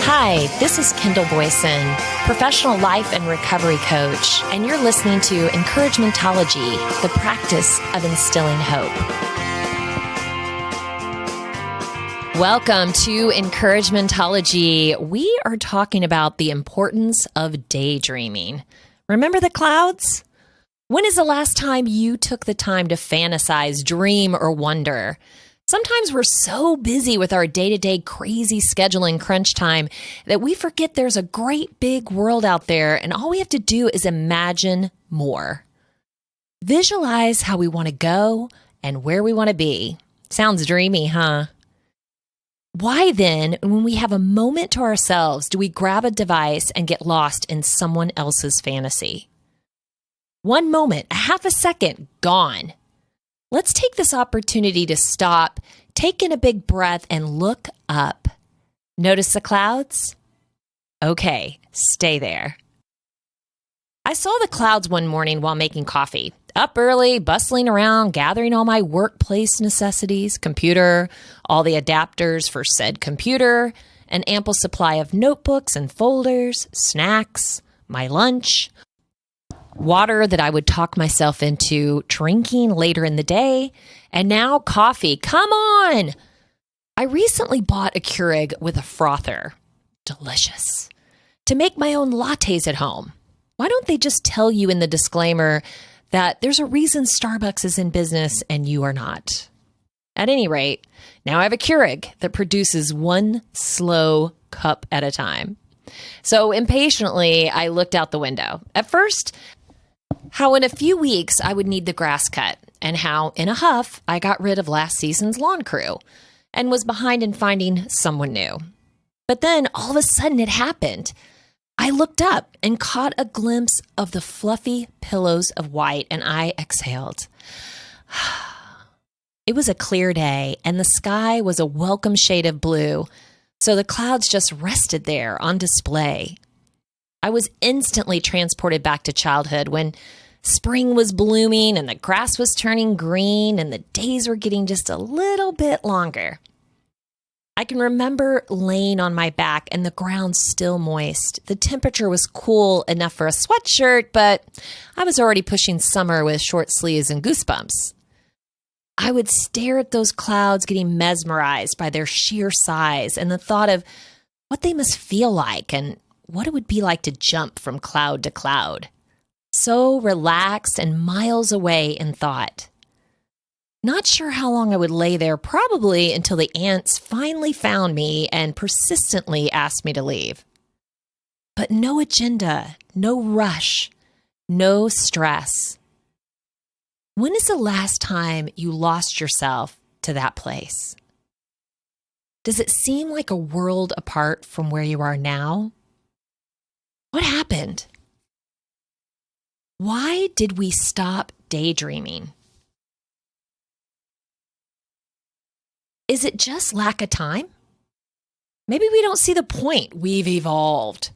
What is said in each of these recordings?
Hi, this is Kendall Boyson, professional life and recovery coach, and you're listening to Encouragementology, the practice of instilling hope. Welcome to Encouragementology. We are talking about the importance of daydreaming. Remember the clouds? When is the last time you took the time to fantasize, dream, or wonder? Sometimes we're so busy with our day-to-day crazy schedule and crunch time that we forget there's a great big world out there, and all we have to do is imagine more. Visualize how we want to go and where we want to be. Sounds dreamy, huh? Why then, when we have a moment to ourselves, do we grab a device and get lost in someone else's fantasy? One moment, a half a second, gone. Let's take this opportunity to stop, take in a big breath, and look up. Notice the clouds? Okay, stay there. I saw the clouds one morning while making coffee. Up early, bustling around, gathering all my workplace necessities, computer, all the adapters for said computer, an ample supply of notebooks and folders, snacks, my lunch, water that I would talk myself into drinking later in the day, and now coffee. Come on! I recently bought a Keurig with a frother. Delicious. To make my own lattes at home. Why don't they just tell you in the disclaimer that there's a reason Starbucks is in business and you are not? At any rate, now I have a Keurig that produces one slow cup at a time. So impatiently, I looked out the window. At first, how in a few weeks I would need the grass cut, and how in a huff I got rid of last season's lawn crew and was behind in finding someone new. But then all of a sudden it happened. I looked up and caught a glimpse of the fluffy pillows of white, and I exhaled. It was a clear day, and the sky was a welcome shade of blue, so the clouds just rested there on display. I was instantly transported back to childhood when spring was blooming and the grass was turning green and the days were getting just a little bit longer. I can remember laying on my back and the ground still moist. The temperature was cool enough for a sweatshirt, but I was already pushing summer with short sleeves and goosebumps. I would stare at those clouds, getting mesmerized by their sheer size and the thought of what they must feel like and what it would be like to jump from cloud to cloud. So relaxed and miles away in thought. Not sure how long I would lay there, probably until the ants finally found me and persistently asked me to leave. But no agenda, no rush, no stress. When is the last time you lost yourself to that place? Does it seem like a world apart from where you are now? What happened? Why did we stop daydreaming? Is it just lack of time? Maybe we don't see the point. We've evolved.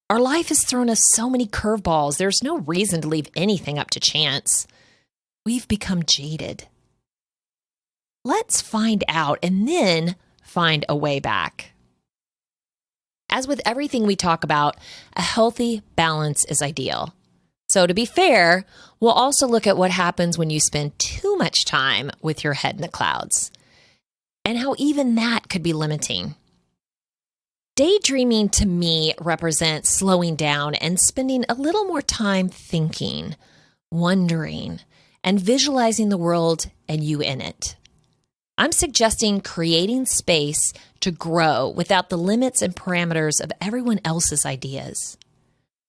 Our life has thrown us so many curveballs. There's no reason to leave anything up to chance. We've become jaded. Let's find out and then find a way back. As with everything we talk about, a healthy balance is ideal. So to be fair, we'll also look at what happens when you spend too much time with your head in the clouds, and how even that could be limiting. Daydreaming to me represents slowing down and spending a little more time thinking, wondering, and visualizing the world and you in it. I'm suggesting creating space to grow without the limits and parameters of everyone else's ideas.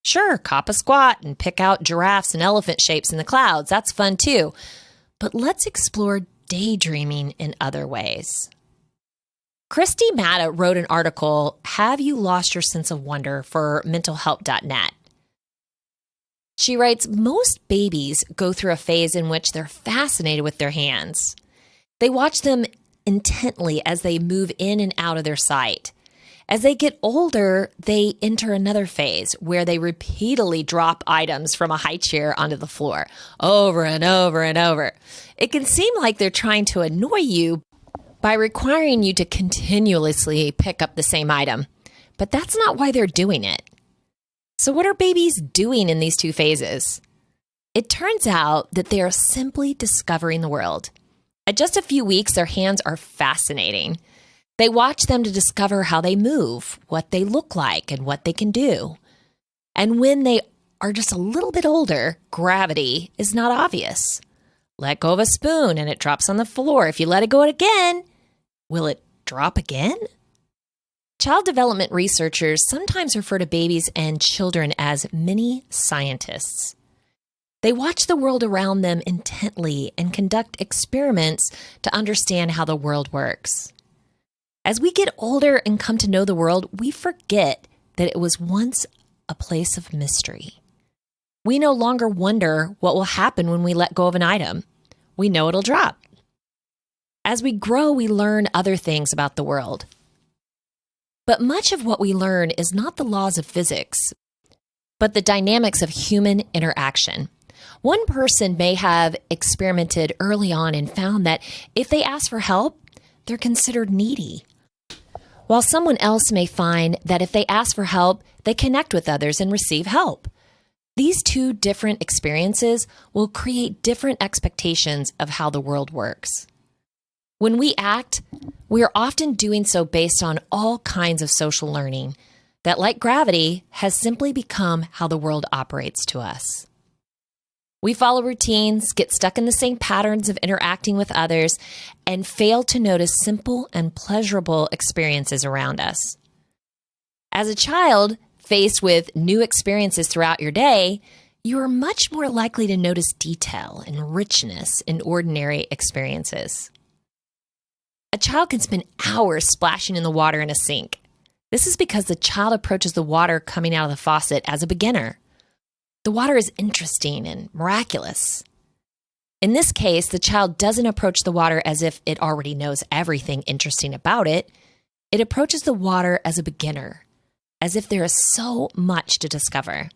Sure, cop a squat and pick out giraffes and elephant shapes in the clouds. That's fun too. But let's explore daydreaming in other ways. Christy Matta wrote an article, Have You Lost Your Sense of Wonder, for mentalhelp.net. She writes, most babies go through a phase in which they're fascinated with their hands. They watch them intently as they move in and out of their sight. As they get older, they enter another phase where they repeatedly drop items from a high chair onto the floor over and over and over. It can seem like they're trying to annoy you by requiring you to continuously pick up the same item. but that's not why they're doing it. So what are babies doing in these two phases? It turns out that they are simply discovering the world. At just a few weeks, their hands are fascinating. They watch them to discover how they move, what they look like, and what they can do. And when they are just a little bit older, gravity is not obvious. Let go of a spoon and it drops on the floor. If you let it go again, will it drop again? Child development researchers sometimes refer to babies and children as mini scientists. They watch the world around them intently and conduct experiments to understand how the world works. As we get older and come to know the world, we forget that it was once a place of mystery. We no longer wonder what will happen when we let go of an item. We know it'll drop. As we grow, we learn other things about the world. But much of what we learn is not the laws of physics, but the dynamics of human interaction. One person may have experimented early on and found that if they ask for help, they're considered needy. While someone else may find that if they ask for help, they connect with others and receive help. These two different experiences will create different expectations of how the world works. When we act, we are often doing so based on all kinds of social learning that, like gravity, has simply become how the world operates to us. We follow routines, get stuck in the same patterns of interacting with others, and fail to notice simple and pleasurable experiences around us. As a child, faced with new experiences throughout your day, you are much more likely to notice detail and richness in ordinary experiences. A child can spend hours splashing in the water in a sink. This is because the child approaches the water coming out of the faucet as a beginner. The water is interesting and miraculous. In this case, the child doesn't approach the water as if it already knows everything interesting about it. It approaches the water as a beginner, as if there is so much to discover.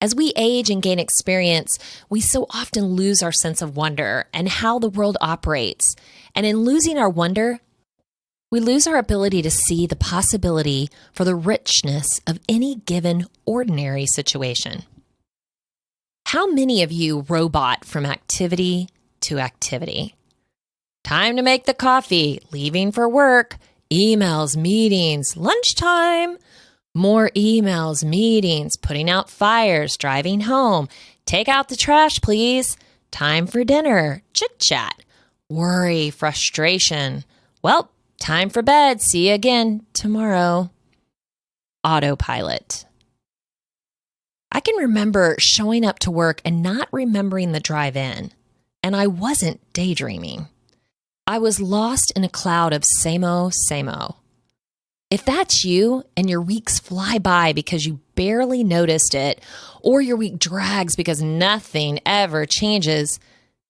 As we age and gain experience, we so often lose our sense of wonder and how the world operates. And in losing our wonder, we lose our ability to see the possibility for the richness of any given ordinary situation. How many of you robot from activity to activity? Time to make the coffee, leaving for work, emails, meetings, lunchtime, more emails, meetings, putting out fires, driving home, take out the trash, please, time for dinner, chit-chat, worry, frustration. Well, time for bed. See you again tomorrow. Autopilot. I can remember showing up to work and not remembering the drive in, and I wasn't daydreaming. I was lost in a cloud of same-o, same-o. If that's you and your weeks fly by because you barely noticed it, or your week drags because nothing ever changes,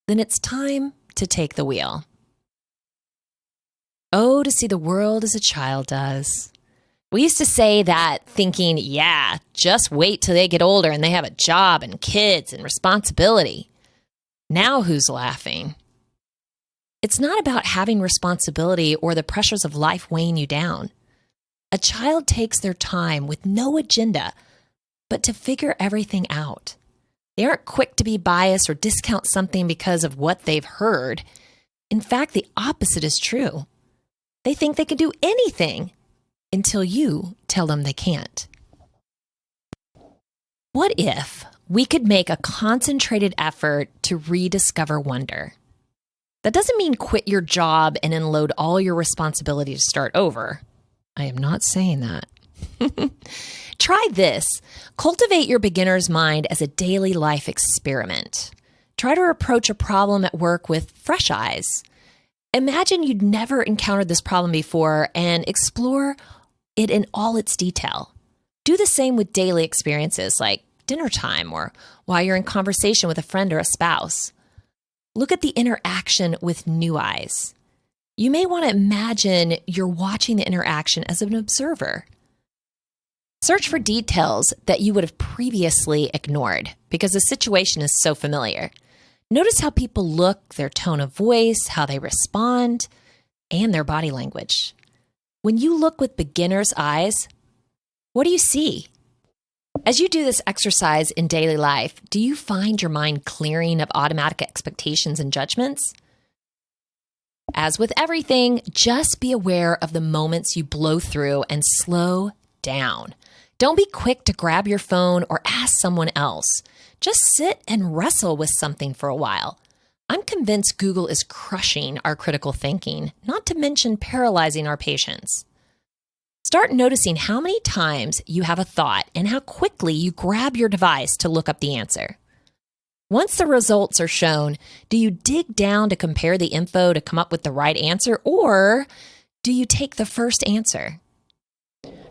then it's time to take the wheel. Oh, to see the world as a child does. We used to say that thinking, yeah, just wait till they get older and they have a job and kids and responsibility. Now who's laughing? It's not about having responsibility or the pressures of life weighing you down. A child takes their time with no agenda, but to figure everything out. They aren't quick to be biased or discount something because of what they've heard. In fact, the opposite is true. They think they can do anything until you tell them they can't. What if we could make a concentrated effort to rediscover wonder? That doesn't mean quit your job and unload all your responsibility to start over. I am not saying that. Try this. Cultivate your beginner's mind as a daily life experiment. Try to approach a problem at work with fresh eyes. Imagine you'd never encountered this problem before and explore it in all its detail. Do the same with daily experiences like dinner time or while you're in conversation with a friend or a spouse. Look at the interaction with new eyes. You may want to imagine you're watching the interaction as an observer. Search for details that you would have previously ignored because the situation is so familiar. Notice how people look, their tone of voice, how they respond, and their body language. When you look with beginner's eyes, what do you see? As you do this exercise in daily life, do you find your mind clearing of automatic expectations and judgments? As with everything, just be aware of the moments you blow through and slow down. Don't be quick to grab your phone or ask someone else. Just sit and wrestle with something for a while. I'm convinced Google is crushing our critical thinking, not to mention paralyzing our patience. Start noticing how many times you have a thought and how quickly you grab your device to look up the answer. Once the results are shown, do you dig down to compare the info to come up with the right answer, or do you take the first answer?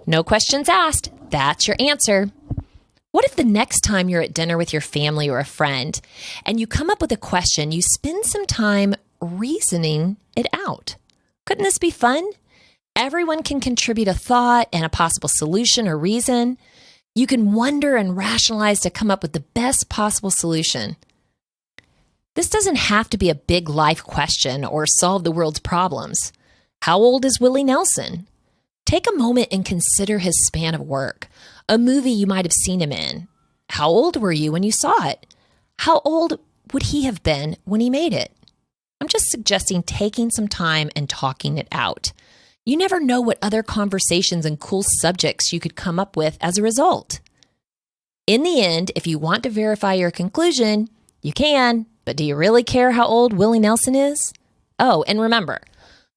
No questions asked. That's your answer. What if the next time you're at dinner with your family or a friend and you come up with a question, you spend some time reasoning it out? Couldn't this be fun? Everyone can contribute a thought and a possible solution or reason. You can wonder and rationalize to come up with the best possible solution. This doesn't have to be a big life question or solve the world's problems. How old is Willie Nelson? Take a moment and consider his span of work, a movie you might have seen him in. How old were you when you saw it? How old would he have been when he made it? I'm just suggesting taking some time and talking it out. You never know what other conversations and cool subjects you could come up with as a result. In the end, if you want to verify your conclusion, you can, but do you really care how old Willie Nelson is? Oh, and remember,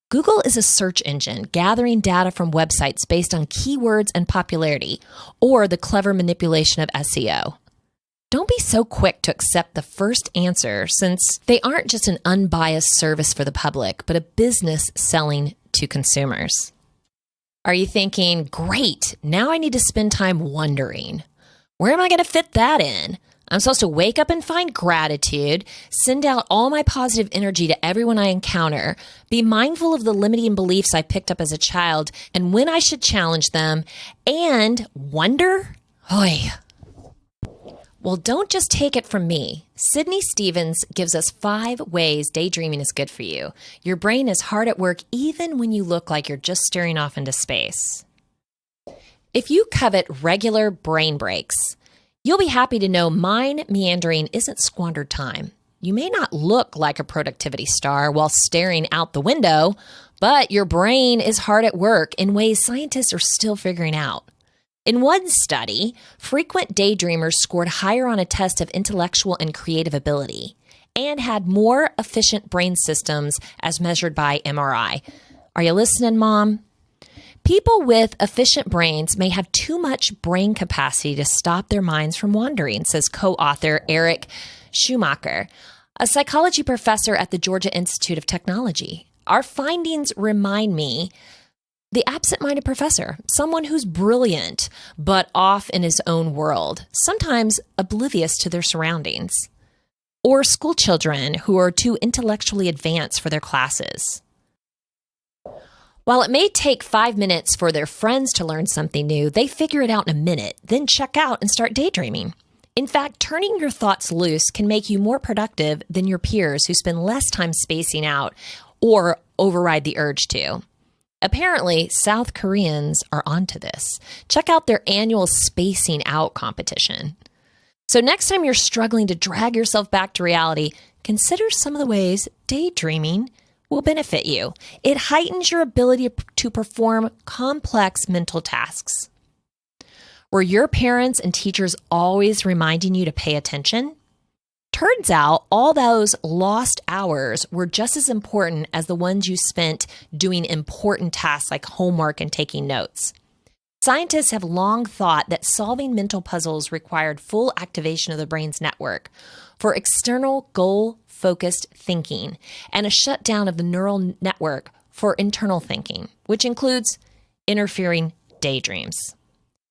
Google is a search engine gathering data from websites based on keywords and popularity, or the clever manipulation of SEO. Don't be so quick to accept the first answer, since they aren't just an unbiased service for the public, but a business selling to consumers. Are you thinking, great, now I need to spend time wondering. Where am I going to fit that in? I'm supposed to wake up and find gratitude, send out all my positive energy to everyone I encounter, be mindful of the limiting beliefs I picked up as a child and when I should challenge them, and wonder? Oy. Well, don't just take it from me. Sydney Stevens gives us 5 ways daydreaming is good for you. Your brain is hard at work even when you look like you're just staring off into space. If you covet regular brain breaks, you'll be happy to know mind meandering isn't squandered time. You may not look like a productivity star while staring out the window, but your brain is hard at work in ways scientists are still figuring out. In one study, frequent daydreamers scored higher on a test of intellectual and creative ability and had more efficient brain systems as measured by MRI. Are you listening, Mom? People with efficient brains may have too much brain capacity to stop their minds from wandering, says co-author Eric Schumacher, a psychology professor at the Georgia Institute of Technology. Our findings remind me the absent-minded professor, someone who's brilliant but off in his own world, sometimes oblivious to their surroundings. Or school children who are too intellectually advanced for their classes. While it may take 5 minutes for their friends to learn something new, they figure it out in a minute, then check out and start daydreaming. In fact, turning your thoughts loose can make you more productive than your peers who spend less time spacing out or override the urge to. Apparently, South Koreans are onto this. Check out their annual spacing out competition. So next time you're struggling to drag yourself back to reality, consider some of the ways daydreaming will benefit you. It heightens your ability to perform complex mental tasks. Were your parents and teachers always reminding you to pay attention? Turns out all those lost hours were just as important as the ones you spent doing important tasks like homework and taking notes. Scientists have long thought that solving mental puzzles required full activation of the brain's network for external goal-focused thinking and a shutdown of the neural network for internal thinking, which includes interfering daydreams.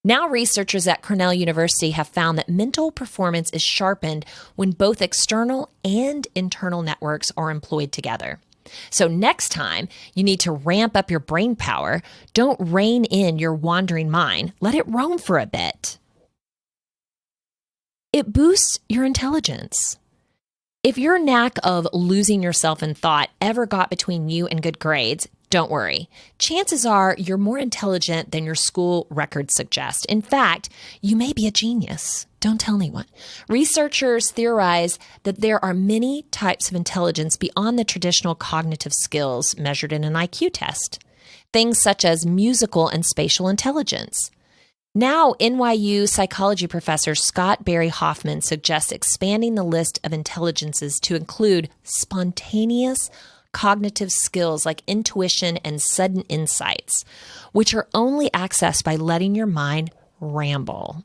Now, researchers at Cornell University have found that mental performance is sharpened when both external and internal networks are employed together. So next time you need to ramp up your brain power, don't rein in your wandering mind. Let it roam for a bit. It boosts your intelligence. If your knack of losing yourself in thought ever got between you and good grades, Don't worry. Chances are you're more intelligent than your school records suggest. In fact, you may be a genius. Don't tell anyone. Researchers theorize that there are many types of intelligence beyond the traditional cognitive skills measured in an IQ test. Things such as musical and spatial intelligence. Now, NYU psychology professor Scott Barry Hoffman suggests expanding the list of intelligences to include spontaneous cognitive skills like intuition and sudden insights, which are only accessed by letting your mind ramble.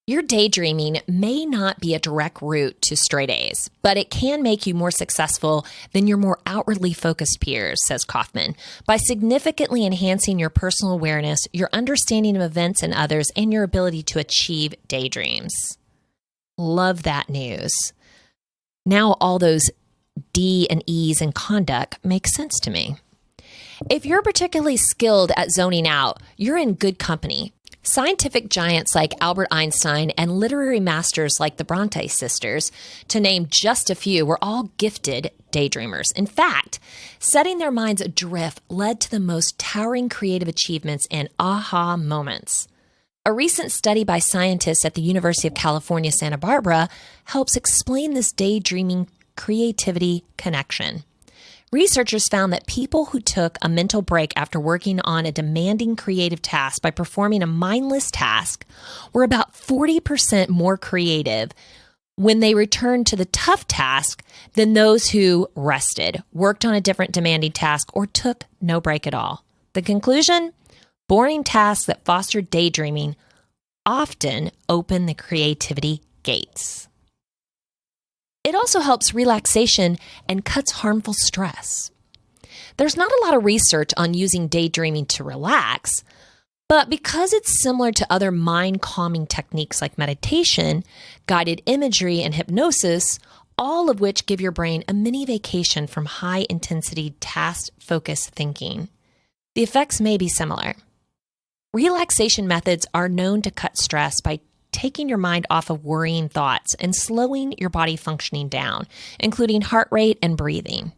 Your daydreaming may not be a direct route to straight A's, but it can make you more successful than your more outwardly focused peers, says Kaufman, by significantly enhancing your personal awareness, your understanding of events and others, and your ability to achieve daydreams. Love that news. Now all those D and E's in conduct make sense to me. If you're particularly skilled at zoning out, you're in good company. Scientific giants like Albert Einstein and literary masters like the Bronte sisters, to name just a few, were all gifted daydreamers. In fact, setting their minds adrift led to the most towering creative achievements and aha moments. A recent study by scientists at the University of California, Santa Barbara helps explain this daydreaming creativity connection. Researchers found that people who took a mental break after working on a demanding creative task by performing a mindless task were about 40% more creative when they returned to the tough task than those who rested, worked on a different demanding task, or took no break at all. The conclusion? Boring tasks that foster daydreaming often open the creativity gates. It also helps relaxation and cuts harmful stress. There's not a lot of research on using daydreaming to relax, but because it's similar to other mind-calming techniques like meditation, guided imagery, and hypnosis, all of which give your brain a mini vacation from high-intensity, task-focused thinking, the effects may be similar. Relaxation methods are known to cut stress by taking your mind off of worrying thoughts and slowing your body functioning down, including heart rate and breathing.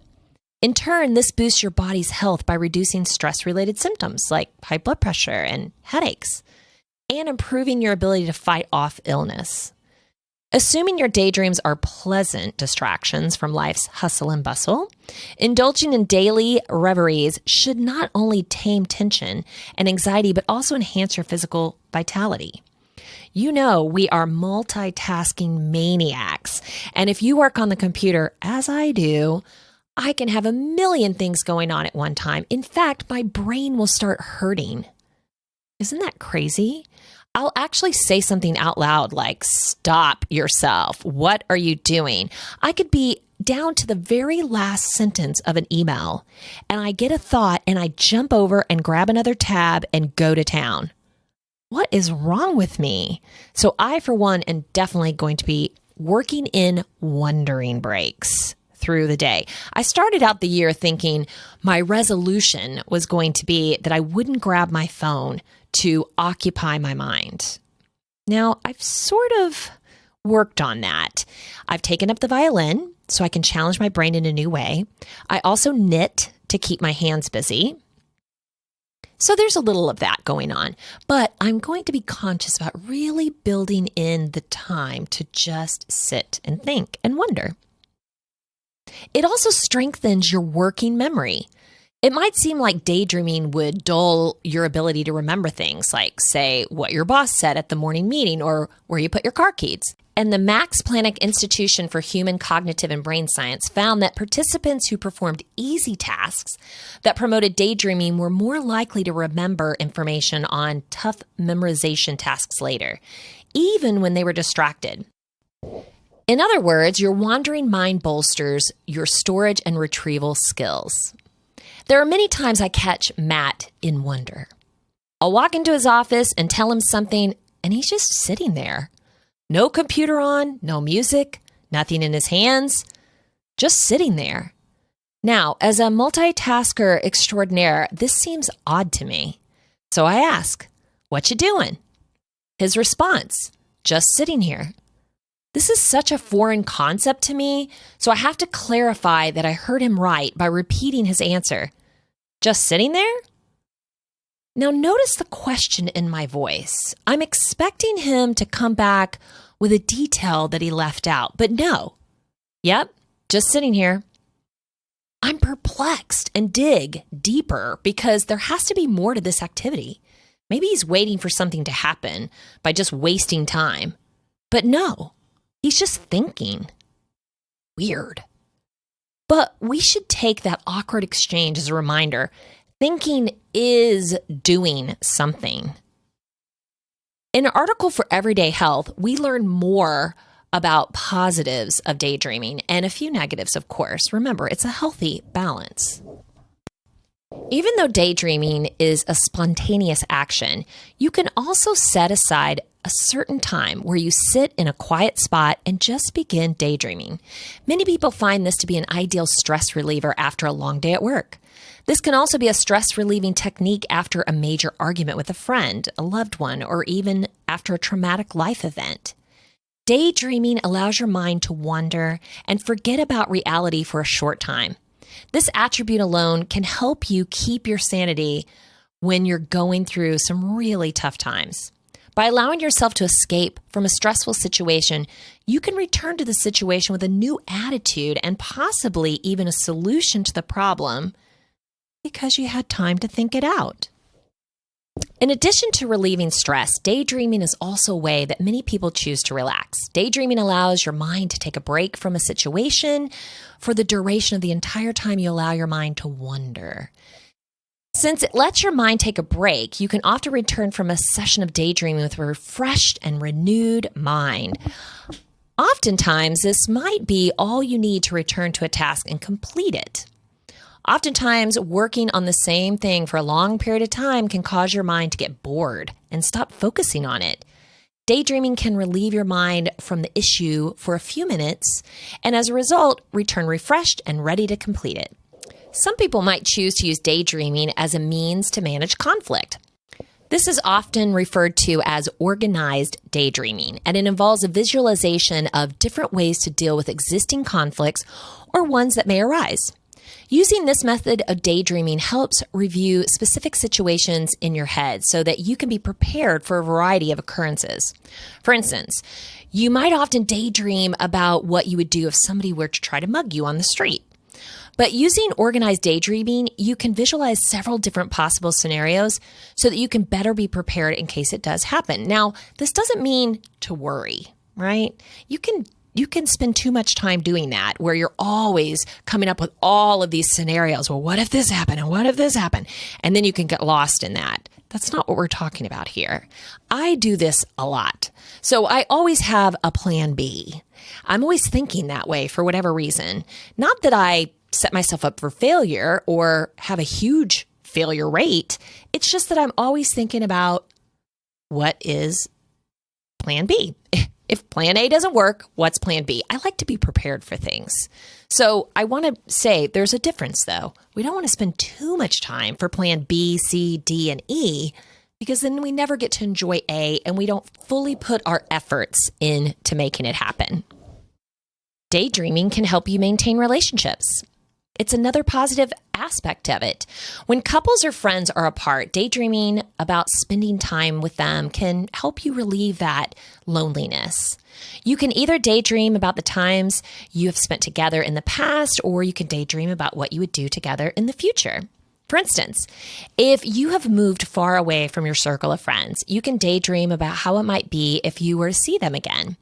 In turn, this boosts your body's health by reducing stress-related symptoms like high blood pressure and headaches, and improving your ability to fight off illness. Assuming your daydreams are pleasant distractions from life's hustle and bustle, indulging in daily reveries should not only tame tension and anxiety, but also enhance your physical vitality. You know, we are multitasking maniacs. And if you work on the computer, as I do, I can have a million things going on at one time. In fact, my brain will start hurting. Isn't that crazy? I'll actually say something out loud like, "Stop yourself. What are you doing?" I could be down to the very last sentence of an email, and I get a thought and I jump over and grab another tab and go to town. What is wrong with me? So I, for one, am definitely going to be working in wondering breaks through the day. I started out the year thinking my resolution was going to be that I wouldn't grab my phone to occupy my mind. Now, I've sort of worked on that. I've taken up the violin so I can challenge my brain in a new way. I also knit to keep my hands busy. So there's a little of that going on, but I'm going to be conscious about really building in the time to just sit and think and wonder. It also strengthens your working memory. It might seem like daydreaming would dull your ability to remember things like, say, what your boss said at the morning meeting or where you put your car keys. And the Max Planck Institution for Human Cognitive and Brain Science found that participants who performed easy tasks that promoted daydreaming were more likely to remember information on tough memorization tasks later, even when they were distracted. In other words, your wandering mind bolsters your storage and retrieval skills. There are many times I catch Matt in wonder. I'll walk into his office and tell him something, and he's just sitting there. No computer on, no music, nothing in his hands, just sitting there. Now, as a multitasker extraordinaire, this seems odd to me. So I ask, "What you doing?" His response, "Just sitting here." This is such a foreign concept to me, so I have to clarify that I heard him right by repeating his answer. just sitting there? Now notice the question in my voice. I'm expecting him to come back with a detail that he left out, but no. Yep, just sitting here. I'm perplexed and dig deeper because there has to be more to this activity. Maybe he's waiting for something to happen by just wasting time. But no, he's just thinking. Weird. But we should take that awkward exchange as a reminder. Thinking is doing something. In an article for Everyday Health, we learn more about positives of daydreaming and a few negatives, of course. Remember, it's a healthy balance. Even though daydreaming is a spontaneous action, you can also set aside a certain time where you sit in a quiet spot and just begin daydreaming. Many people find this to be an ideal stress reliever after a long day at work. This can also be a stress-relieving technique after a major argument with a friend, a loved one, or even after a traumatic life event. Daydreaming allows your mind to wander and forget about reality for a short time. This attribute alone can help you keep your sanity when you're going through some really tough times. By allowing yourself to escape from a stressful situation, you can return to the situation with a new attitude and possibly even a solution to the problem because you had time to think it out. In addition to relieving stress, daydreaming is also a way that many people choose to relax. Daydreaming allows your mind to take a break from a situation for the duration of the entire time you allow your mind to wander. Since it lets your mind take a break, you can often return from a session of daydreaming with a refreshed and renewed mind. Oftentimes, this might be all you need to return to a task and complete it. Oftentimes, working on the same thing for a long period of time can cause your mind to get bored and stop focusing on it. Daydreaming can relieve your mind from the issue for a few minutes, and as a result, return refreshed and ready to complete it. Some people might choose to use daydreaming as a means to manage conflict. This is often referred to as organized daydreaming, and it involves a visualization of different ways to deal with existing conflicts or ones that may arise. Using this method of daydreaming helps review specific situations in your head so that you can be prepared for a variety of occurrences. For instance, you might often daydream about what you would do if somebody were to try to mug you on the street. But using organized daydreaming, you can visualize several different possible scenarios so that you can better be prepared in case it does happen. Now, this doesn't mean to worry, right? You can spend too much time doing that where you're always coming up with all of these scenarios. Well, what if this happened? And what if this happened? And then you can get lost in that. That's not what we're talking about here. I do this a lot. So I always have a plan B. I'm always thinking that way for whatever reason. Not that I set myself up for failure or have a huge failure rate. It's just that I'm always thinking about what is plan B. If plan A doesn't work, what's plan B? I like to be prepared for things. So I want to say there's a difference, though. We don't want to spend too much time for plan B, C, D, and E, because then we never get to enjoy A and we don't fully put our efforts into making it happen. Daydreaming can help you maintain relationships. It's another positive aspect of it. When couples or friends are apart, daydreaming about spending time with them can help you relieve that loneliness. You can either daydream about the times you have spent together in the past, or you can daydream about what you would do together in the future. For instance, if you have moved far away from your circle of friends, you can daydream about how it might be if you were to see them again.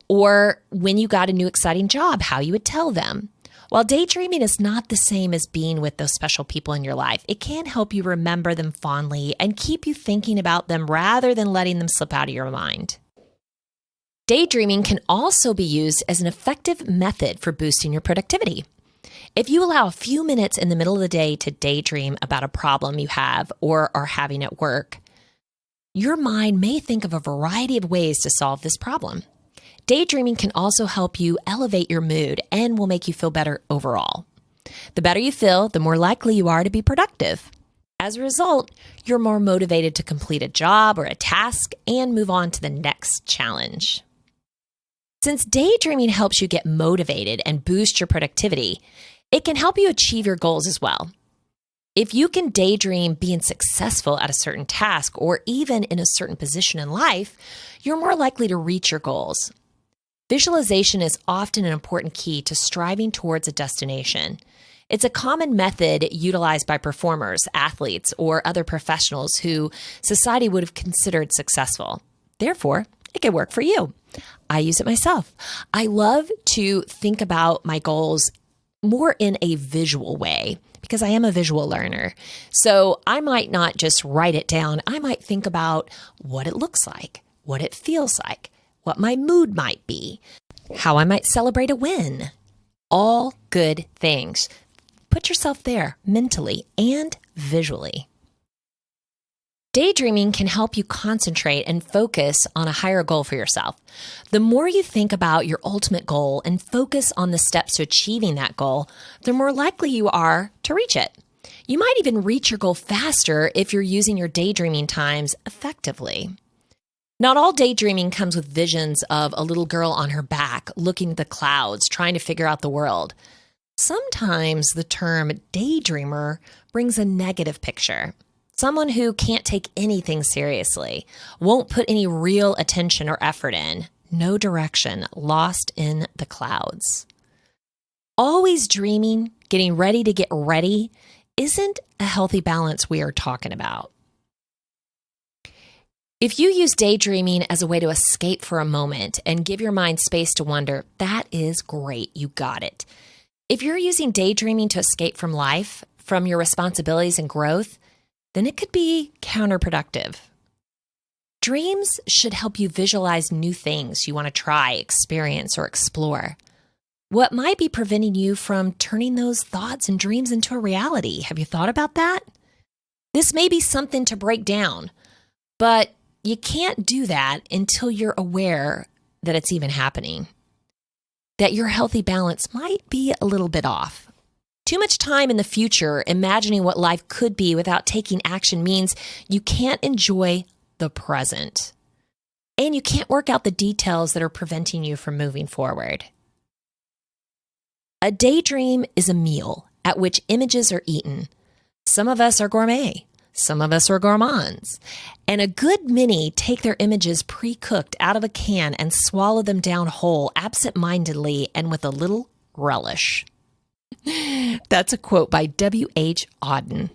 Or when you got a new exciting job, how you would tell them. While daydreaming is not the same as being with those special people in your life, it can help you remember them fondly and keep you thinking about them rather than letting them slip out of your mind. Daydreaming can also be used as an effective method for boosting your productivity. If you allow a few minutes in the middle of the day to daydream about a problem you have or are having at work, your mind may think of a variety of ways to solve this problem. Daydreaming can also help you elevate your mood and will make you feel better overall. The better you feel, the more likely you are to be productive. As a result, you're more motivated to complete a job or a task and move on to the next challenge. Since daydreaming helps you get motivated and boost your productivity, it can help you achieve your goals as well. If you can daydream being successful at a certain task or even in a certain position in life, you're more likely to reach your goals. Visualization is often an important key to striving towards a destination. It's a common method utilized by performers, athletes, or other professionals who society would have considered successful. Therefore, it can work for you. I use it myself. I love to think about my goals more in a visual way because I am a visual learner. So I might not just write it down. I might think about what it looks like, what it feels like, what my mood might be, how I might celebrate a win. All good things. Put yourself there mentally and visually. Daydreaming can help you concentrate and focus on a higher goal for yourself. The more you think about your ultimate goal and focus on the steps to achieving that goal, the more likely you are to reach it. You might even reach your goal faster if you're using your daydreaming times effectively. Not all daydreaming comes with visions of a little girl on her back looking at the clouds, trying to figure out the world. Sometimes the term daydreamer brings a negative picture. Someone who can't take anything seriously, won't put any real attention or effort in, no direction, lost in the clouds. Always dreaming, getting ready to get ready, isn't a healthy balance we are talking about. If you use daydreaming as a way to escape for a moment and give your mind space to wonder, that is great, you got it. If you're using daydreaming to escape from life, from your responsibilities and growth, then it could be counterproductive. Dreams should help you visualize new things you want to try, experience, or explore. What might be preventing you from turning those thoughts and dreams into a reality? Have you thought about that? This may be something to break down, but you can't do that until you're aware that it's even happening, that your healthy balance might be a little bit off. Too much time in the future imagining what life could be without taking action means you can't enjoy the present. And you can't work out the details that are preventing you from moving forward. A daydream is a meal at which images are eaten. Some of us are gourmet. Some of us are gourmands. And a good many take their images pre-cooked out of a can and swallow them down whole, absent-mindedly and with a little relish. That's a quote by W.H. Auden.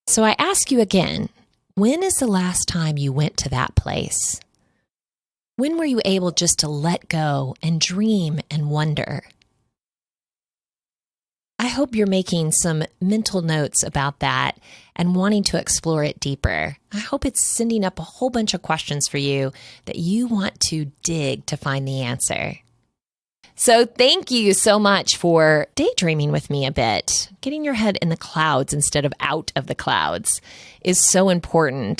So I ask you again, when is the last time you went to that place? When were you able just to let go and dream and wonder? I hope you're making some mental notes about that and wanting to explore it deeper. I hope it's sending up a whole bunch of questions for you that you want to dig to find the answer. So thank you so much for daydreaming with me a bit. Getting your head in the clouds instead of out of the clouds is so important.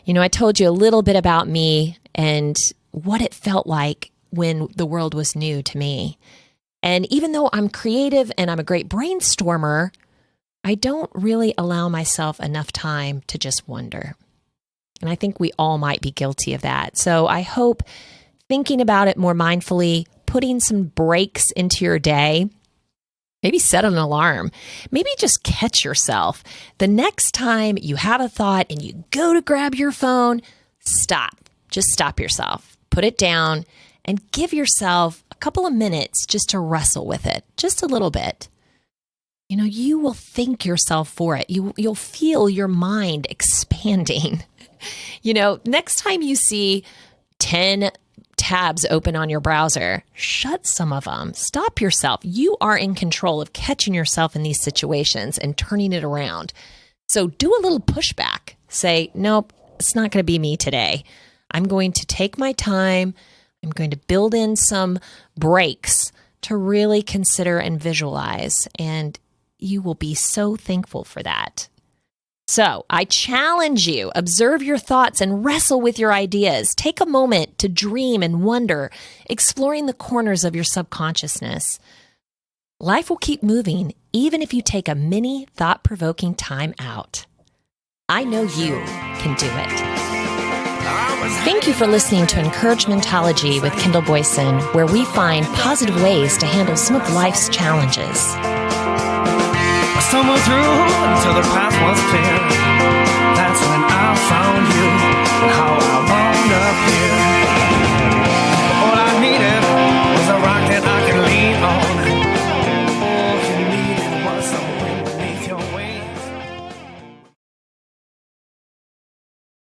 You know, I told you a little bit about me and what it felt like when the world was new to me. And even though I'm creative and I'm a great brainstormer, I don't really allow myself enough time to just wonder. And I think we all might be guilty of that. So I hope thinking about it more mindfully, putting some breaks into your day, maybe set an alarm, maybe just catch yourself. The next time you have a thought and you go to grab your phone, stop. Just stop yourself. Put it down and give yourself a couple of minutes just to wrestle with it, just a little bit. You know, you will thank yourself for it. You'll feel your mind expanding. You know, next time you see 10 tabs open on your browser, shut some of them. Stop yourself. You are in control of catching yourself in these situations and turning it around. So do a little pushback. Say, nope, it's not going to be me today. I'm going to take my time. I'm going to build in some breaks to really consider and visualize. And you will be so thankful for that. So I challenge you, observe your thoughts and wrestle with your ideas. Take a moment to dream and wonder, exploring the corners of your subconsciousness. Life will keep moving, even if you take a mini thought-provoking time out. I know you can do it. Thank you for listening to Encouragementology with Kendall Boyson, where we find positive ways to handle some of life's challenges. stumble through until the path was clear.